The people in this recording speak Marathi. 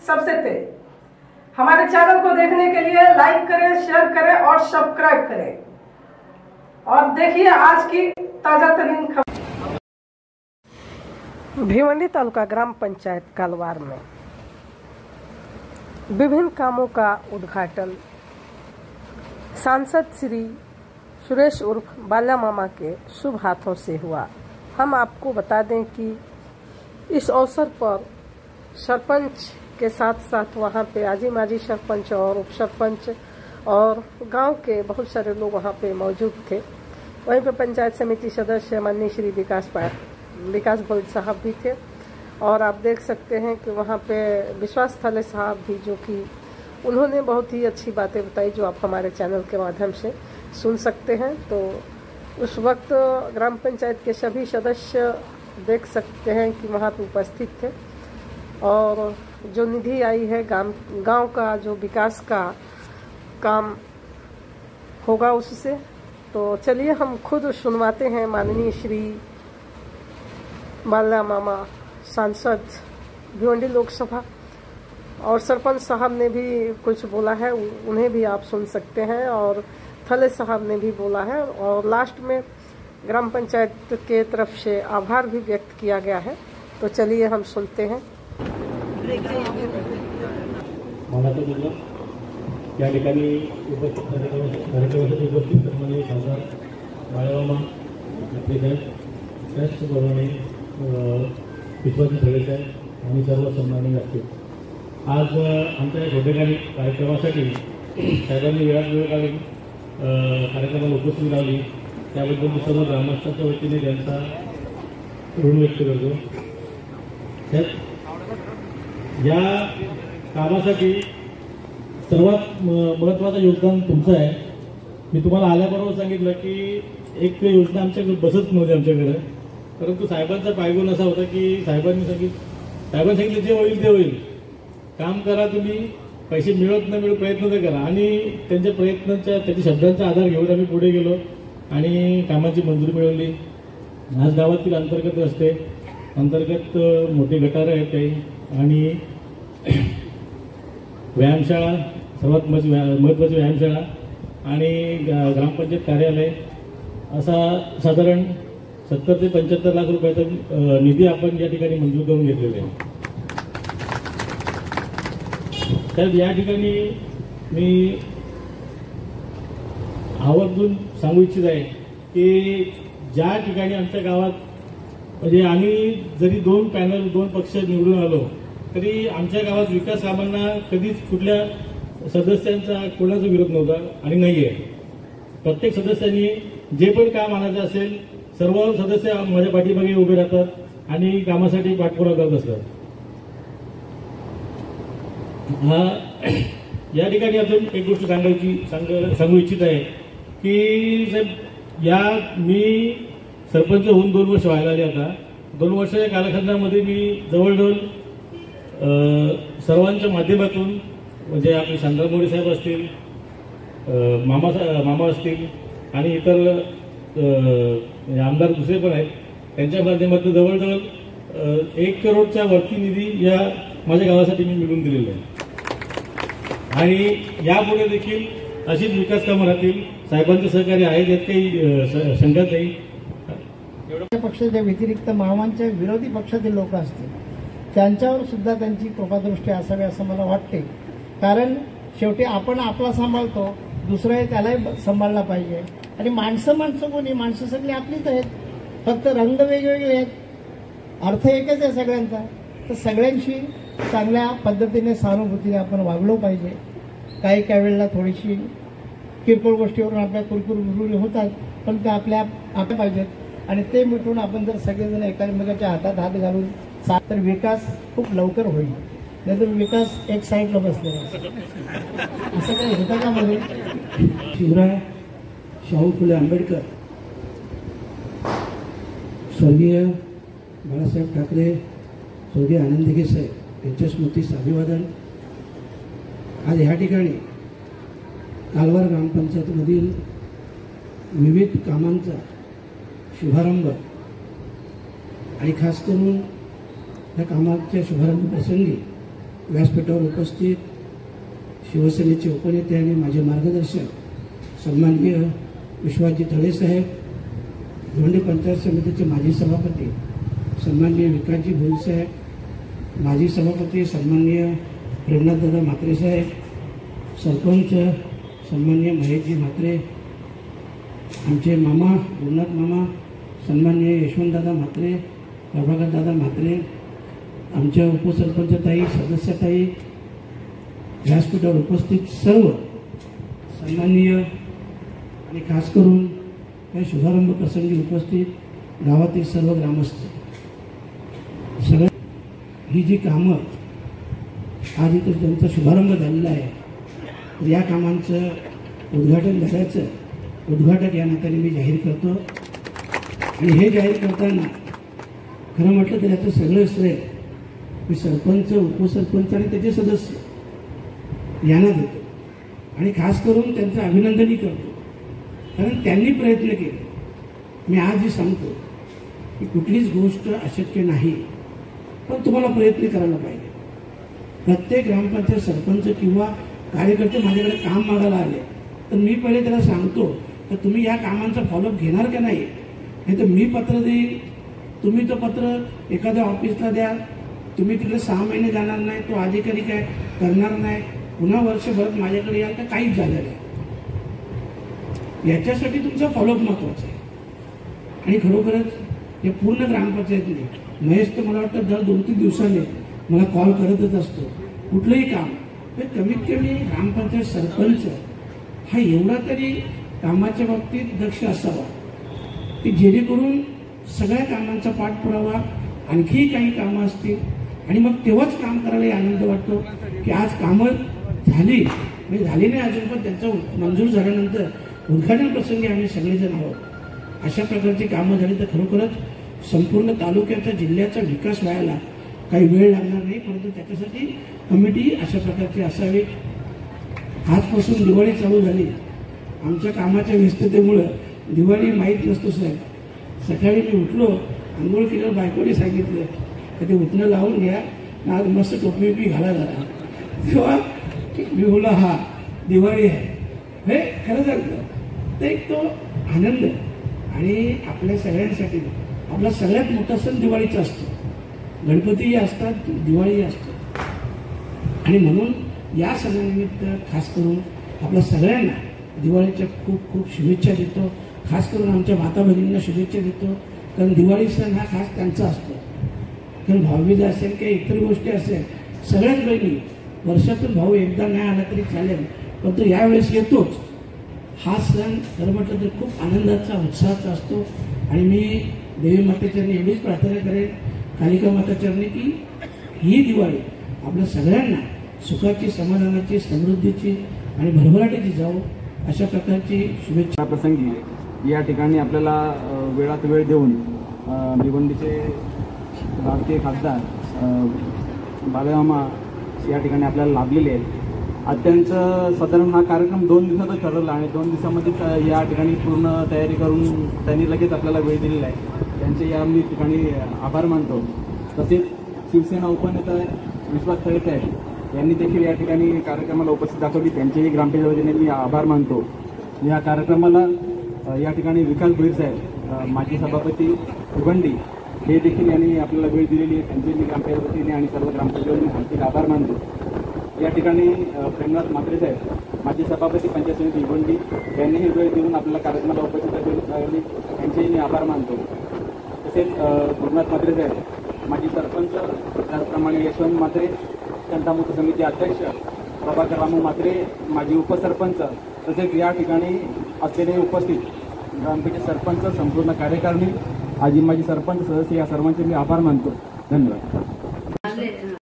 सबसे तेज। हमारे चैनल को देखने के लिए लाइक करें, शेयर करें और सब्सक्राइब करें। और देखिए आज की ताजा तरीन खबर। भिवंडी तालुका ग्राम पंचायत कालवार में विभिन्न कामों का उद्घाटन सांसद श्री सुरेश उर्फ बाला मामा के शुभ हाथों से हुआ। हम आपको बता दें कि इस अवसर पर सरपंच के साथ साथ वहाँ पे आजी माजी सरपंच और उप सरपंच और गांव के बहुत सारे लोग वहाँ पे मौजूद थे। वहीं पे पंचायत समिति सदस्य माननीय श्री विकास भोज साहब भी थे। और आप देख सकते हैं कि वहाँ पे विश्वास थाले साहब भी, जो कि उन्होंने बहुत ही अच्छी बातें बताई जो आप हमारे चैनल के माध्यम से सुन सकते हैं। तो उस वक्त ग्राम पंचायत के सभी सदस्य देख सकते हैं कि वहाँ पे उपस्थित थे। और जो निधि आई है गांव का जो विकास का काम होगा उससे, तो चलिए हम खुद सुनवाते हैं माननीय श्री बाला मामा सांसद भिवंडी लोकसभा और सरपंच साहब ने भी कुछ बोला है, उन्हें भी आप सुन सकते हैं। और थले साहब ने भी बोला है और लास्ट में ग्राम पंचायत के तरफ से आभार भी व्यक्त किया गया है। तो चलिए हम सुनते हैं। या ठिकाणी कार्यक्रमासाठी उपस्थित सन्माननीय खासदार बाळामामा साहेब, त्याचप्रमाणे विश्वासी सगळे साहेब आणि सर्व सन्माननीय व्यक्ती, आज आमच्या या छोटेखानी कार्यक्रमासाठी साहेबांनी वेळ काढून कार्यक्रमाला उपस्थित राहिली त्याबद्दल मी सर्व ग्रामस्थांच्या वतीने त्यांचा ऋण व्यक्त करतो। या कामासाठी सर्वात महत्त्वाचं योगदान तुमचं आहे। मी तुम्हाला आल्याबरोबर सांगितलं की एक योजना आमच्याकडे बसत नव्हती आमच्याकडे, परंतु साहेबांचा पायगुण असा होता की साहेबांनी सांगितलं जे होईल ते होईल, काम करा, तुम्ही पैसे मिळत न मिळत प्रयत्न तर करा। आणि त्यांच्या शब्दांचा आधार घेऊन आम्ही पुढे गेलो आणि कामाची मंजुरी मिळवली। आज गावातील अंतर्गत रस्ते, अंतर्गत मोठे गटार आहेत काही, आणि व्यायामशाळा, सर्वात महत्त्वाची व्यायामशाळा आणि ग्रामपंचायत कार्यालय, असा साधारण 70 ते 75 लाख रुपयाचा निधी आपण या ठिकाणी मंजूर करून घेतलेला आहे। तर या ठिकाणी मी आवर्जून सांगू इच्छित आहे की ज्या ठिकाणी आमच्या गावात म्हणजे आम्ही जरी 2 पक्ष निवडून आलो तरी आमच्या गावात विकास कामांना कधीच कुठल्या सदस्यांचा कोणाचा विरोध नव्हता आणि नाही आहे। प्रत्येक सदस्यांनी जे पण काम आणायचं असेल सर्व सदस्य माझ्या पाठीमागे उभे राहतात आणि कामासाठी पाठपुरावा करत असतात। या ठिकाणी अजून एक गोष्ट सांगू इच्छित आहे की साहेब, मी सरपंच होऊन 2 वर्ष व्हायला आले। आता 2 वर्षाच्या कालखंडामध्ये मी जवळजवळ सर्वांच्या माध्यमातून, म्हणजे आपले शांताराम मोरे साहेब असतील, मामा असतील आणि इतर आमदार दुसरे पण आहेत, त्यांच्या माध्यमातून जवळजवळ 1 करोडच्या वरती निधी या माझ्या गावासाठी मी मिळवून दिलेला आहे। आणि यापुढे देखील अशीच विकास कामं राहतील। साहेबांचे सहकार्य आहे, यात काही शंकाच नाही। पक्षाच्या व्यतिरिक्त मामांच्या विरोधी पक्षातील लोक असतील त्यांच्यावर सुद्धा त्यांची कृपादृष्टी असावी असं मला वाटते। कारण शेवटी आपण आपला सांभाळतो, दुसरा त्यालाही सांभाळला पाहिजे। आणि माणसं कोणी, माणसं सगळी आपलीच आहेत, फक्त रंग वेगवेगळे आहेत, अर्थ एकच आहे सगळ्यांचा। तर सगळ्यांशी चांगल्या पद्धतीने सहानुभूतीने आपण वागलो पाहिजे। काही वेळेला थोडीशी किरकोळ गोष्टीवरून आपल्या कुरकुरी होतात, पण ते आपल्या पाहिजेत आणि ते मिटून आपण जर सगळेजण एकमेकाच्या हातात हात घालून तर विकास खूप लवकर होईल। नाहीतर विकास एक साईडला बसलेला असं काही होतं का मध्ये? शिवराय शाहू फुले आंबेडकर, स्वर्गीय बाळासाहेब ठाकरे, स्वर्गीय आनंदगी साहेब यांच्या स्मृतीस अभिवादन। आज ह्या ठिकाणी कालवार ग्रामपंचायतीमधील विविध कामांचा शुभारंभ आणि खास करून या कामाच्या शुभारंभ प्रसंगी व्यासपीठावर उपस्थित शिवसेनेचे उपनेते आणि माझे मार्गदर्शक सन्माननीय विश्वासजी तळे साहेब, भिवंडी पंचायत समितीचे माजी सभापती सन्माननीय विकासजी भोई साहेब, माजी सभापती सन्माननीय प्रेमनाथदादा म्हात्रे साहेब, सरपंच सन्माननीय महेशजी म्हात्रे, आमचे मामा गुरुनाथ मामा सन्माननीय यशवंतदादा म्हात्रे, प्रभाकरदादा म्हात्रे, आमच्या उपसरपंचताई, सदस्यताई, व्यासपीठावर उपस्थित सर्व सन्माननीय आणि खास करून या शुभारंभ प्रसंगी उपस्थित गावातील सर्व ग्रामस्थ, सगळं ही जी कामं आज इथं त्यांचा शुभारंभ झालेला आहे, तर या कामांचं उद्घाटन झाल्याचं उद्घाटक या नात्याने मी जाहीर करतो. आणि हे जाहीर करताना खरं म्हटलं तर याचं सगळं श्रेय मी सरपंच, उपसरपंच आणि त्याचे सदस्य यांना देतो आणि खास करून त्यांचं अभिनंदनही करतो. कारण त्यांनी प्रयत्न केले. मी आजही सांगतो की कुठलीच गोष्ट अशक्य नाही, पण तुम्हाला प्रयत्न करायला पाहिजे. प्रत्येक ग्रामपंचायत सरपंच किंवा कार्यकर्ते माझ्याकडे काम मागायला आले तर मी पहिले त्याला सांगतो तर तुम्ही या कामांचा फॉलोअप घेणार का नाही. नाही तर मी पत्र देईन, तुम्ही तो पत्र एखाद्या ऑफिसला द्या, तुम्ही तिकडे 6 महिने जाणार नाही, तो अधिकारी काय करणार नाही, पुन्हा वर्षभरात माझ्याकडे याल तर काहीच झालं नाही. याच्यासाठी तुमचा फॉलोअप महत्वाचा आहे. आणि खरोखरच हे पूर्ण ग्रामपंचायतने महेश तर मला वाटतं दर 2-3 दिवसाने मला कॉल करतच असतो. कुठलंही काम हे कमीत कमी ग्रामपंचायत सरपंच हा एवढा तरी कामाच्या बाबतीत दक्ष असावा की जेणेकरून सगळ्या कामांचा पाठपुरावा, आणखी काही कामं असतील आणि मग तेव्हाच काम करायला आनंद वाटतो की आज कामं झाली म्हणजे झाली नाही अजून, पण त्यांचं मंजूर झाल्यानंतर उद्घाटन प्रसंगी आम्ही सगळेजण आहोत. अशा प्रकारची कामं झाली तर खरोखरच संपूर्ण तालुक्याचा, जिल्ह्याचा विकास व्हायला काही वेळ लागणार नाही. परंतु त्याच्यासाठी कमिटी अशा प्रकारची असावी. आजपासून दिवाळी चालू झाली. आमच्या कामाच्या व्यस्ततेमुळं दिवाळी माहीत नसतो साहेब. सकाळी मी उठलो, आंघोळ केल्यावर बायकोने सांगितलं की ते उठणं लावून घ्या, आज मस्त टोपी बिपी घाला जरा. तेव्हा मी बोला हा दिवाळी आहे, हे खरं सांगतं. तर एक तो आनंद आणि आपल्या सगळ्यांसाठी आपला सगळ्यात मोठा सण दिवाळीचा असतो. गणपतीही असतात, दिवाळीही असतो. आणि म्हणून या सणानिमित्त खास करून आपल्या सगळ्यांना दिवाळीच्या खूप खूप शुभेच्छा देतो. खास करून आमच्या माता भगिनींना शुभेच्छा देतो. कारण दिवाळी सण हा खास त्यांचा असतो. कारण भाऊबीज असेल किंवा इतर गोष्टी असेल, सगळ्याच बहिणी वर्षातून भाऊ एकदा नाही आला तरी चालेल, पण तो यावेळेस येतोच. हा सण खरं म्हटलं तर खूप आनंदाचा, उत्साहाचा असतो. आणि मी देवी मातेचरणी एवढीच प्रार्थना करेन, कालिका माताचरणी, की ही दिवाळी आपल्या सगळ्यांना सुखाची, समाधानाची, समृद्धीची आणि भरभराटीची जावो अशा प्रकारची शुभेच्छा. प्रसंगी या ठिकाणी आपल्याला वेळात वेळ देऊन भिवंडीचे भारतीय खासदार बालमामा या ठिकाणी आपल्याला लाभलेले आहेत. अत्यंत साधारण हा कार्यक्रम 2 दिवसातच ठरवला आणि 2 दिवसामध्ये या ठिकाणी पूर्ण तयारी करून त्यांनी लगेच आपल्याला वेळ दिलेला आहे. त्यांचे या मी ठिकाणी आभार मानतो. तसेच शिवसेना उपनेता विश्वास तळे साहेब यांनी देखील या ठिकाणी कार्यक्रमाला उपस्थित दाखवली, त्यांचेही ग्रामपंचायत वतीने मी आभार मानतो. या कार्यक्रमाला या ठिकाणी विकास भोईर साहेब माजी सभापती भिवंडी हे देखील यांनी आपल्याला वेळ दिलेली आहे. त्यांचे मी ग्रामपंचायत वतीने आणि सर्व ग्रामपंचायतीने हार्दिक आभार मानतो. या ठिकाणी प्रेमनाथ म्हात्रे साहेब माजी सभापती पंचायत समिती भिवंडी यांनीही वेळ देऊन आपल्याला कार्यक्रमाला उपस्थित राहिली, त्यांचेही मी आभार मानतो. तसेच गुरुनाथ म्हात्रे साहेब माजी सरपंच, त्याचप्रमाणे यशवंत म्हात्रे जनतामुक्त समिती अध्यक्ष, प्रभाकर रामू म्हात्रे माजी उपसरपंच, तसेच या ठिकाणी असलेले उपस्थित ग्रामपंचायत सरपंच, संपूर्ण कार्यकारिणी, आजी माजी सरपंच, सदस्य या सर्वांचे मी आभार मानतो. धन्यवाद.